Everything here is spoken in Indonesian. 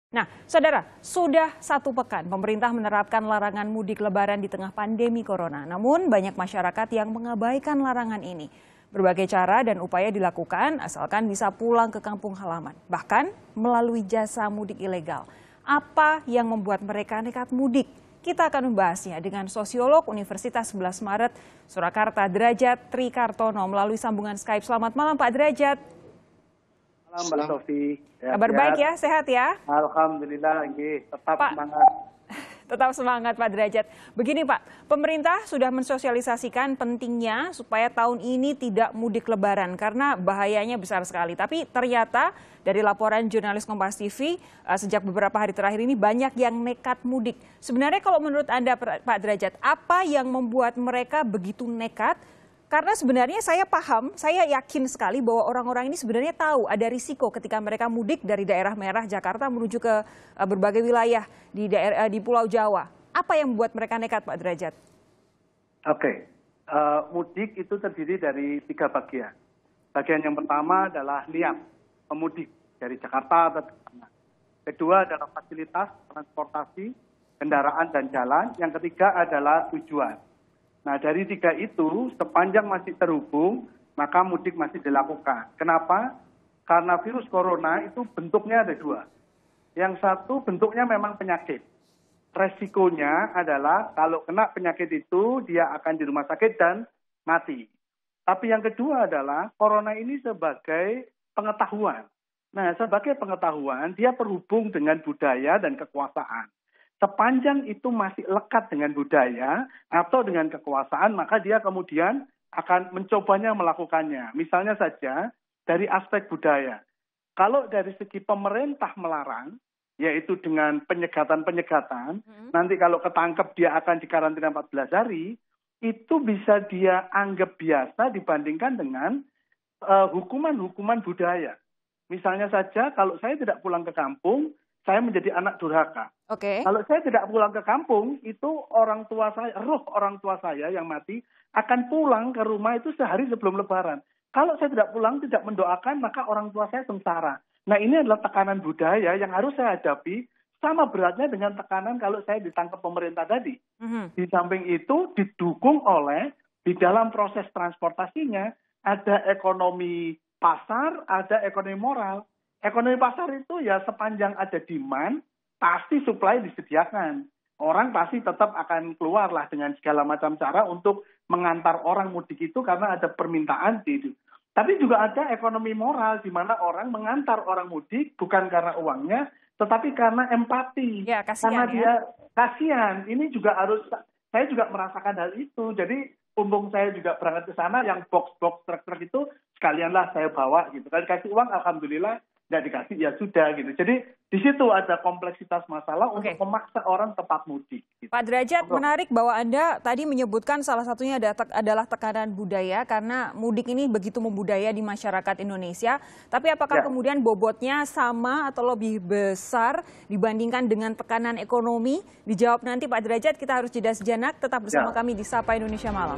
Nah, saudara, sudah 1 pekan pemerintah menerapkan larangan mudik lebaran di tengah pandemi corona. Namun banyak masyarakat yang mengabaikan larangan ini. Berbagai cara dan upaya dilakukan asalkan bisa pulang ke kampung halaman. Bahkan melalui jasa mudik ilegal. Apa yang membuat mereka nekat mudik? Kita akan membahasnya dengan sosiolog Universitas 11 Maret Surakarta Derajat Trikartono melalui sambungan Skype. Selamat malam Pak Derajat. Malam Mbak Sofi. Kabar baik ya, sehat ya? Alhamdulillah, tetap semangat. Tetap semangat Pak Derajat. Begini Pak, pemerintah sudah mensosialisasikan pentingnya supaya tahun ini tidak mudik lebaran karena bahayanya besar sekali. Tapi ternyata dari laporan jurnalis Kompas TV sejak beberapa hari terakhir ini banyak yang nekat mudik. Sebenarnya kalau menurut Anda Pak Derajat, apa yang membuat mereka begitu nekat? Karena sebenarnya saya paham, saya yakin sekali bahwa orang-orang ini sebenarnya tahu ada risiko ketika mereka mudik dari daerah merah Jakarta menuju ke berbagai wilayah di Pulau Jawa. Apa yang membuat mereka nekat, Pak Derajat? Oke, mudik itu terdiri dari 3 bagian. Bagian yang pertama adalah niat pemudik dari Jakarta atau sana. Kedua adalah fasilitas transportasi, kendaraan dan jalan. Yang ketiga adalah tujuan. Nah, dari 3 itu, sepanjang masih terhubung, maka mudik masih dilakukan. Kenapa? Karena virus corona itu bentuknya ada 2. Yang satu bentuknya memang penyakit. Resikonya adalah kalau kena penyakit itu, dia akan di rumah sakit dan mati. Tapi yang kedua adalah corona ini sebagai pengetahuan. Nah, sebagai pengetahuan, dia terhubung dengan budaya dan kekuasaan. Sepanjang itu masih lekat dengan budaya atau dengan kekuasaan, maka dia kemudian akan mencobanya melakukannya. Misalnya saja dari aspek budaya. Kalau dari segi pemerintah melarang, yaitu dengan penyegatan-penyegatan, nanti kalau ketangkep dia akan dikarantina 14 hari, itu bisa dia anggap biasa dibandingkan dengan hukuman-hukuman budaya. Misalnya saja kalau saya tidak pulang ke kampung, saya menjadi anak durhaka. Oke. Kalau saya tidak pulang ke kampung, itu orang tua saya, roh orang tua saya yang mati akan pulang ke rumah itu sehari sebelum Lebaran. Kalau saya tidak pulang, tidak mendoakan, maka orang tua saya sengsara. Nah, ini adalah tekanan budaya yang harus saya hadapi sama beratnya dengan tekanan kalau saya ditangkap pemerintah tadi. Di samping itu didukung oleh di dalam proses transportasinya ada ekonomi pasar, ada ekonomi moral. Ekonomi pasar itu ya sepanjang ada demand, pasti supply disediakan. Orang pasti tetap akan keluarlah dengan segala macam cara untuk mengantar orang mudik itu karena ada permintaan itu. Tapi juga ada ekonomi moral di mana orang mengantar orang mudik bukan karena uangnya, tetapi karena empati. Ya, kasihan, karena dia kasihan. Ini juga harus, saya juga merasakan hal itu. Jadi mumpung saya juga berangkat ke sana, yang box-box truk-truk itu sekalianlah saya bawa gitu. Kalau dikasih uang, alhamdulillah. Nggak dikasih, ya sudah gitu. Jadi di situ ada kompleksitas masalah untuk memaksa orang tepat mudik. Gitu. Pak Derajat, menarik bahwa Anda tadi menyebutkan salah satunya adalah tekanan budaya karena mudik ini begitu membudaya di masyarakat Indonesia. Tapi apakah kemudian bobotnya sama atau lebih besar dibandingkan dengan tekanan ekonomi? Dijawab nanti Pak Derajat, kita harus jeda sejenak. Tetap bersama kami di Sapa Indonesia Malam.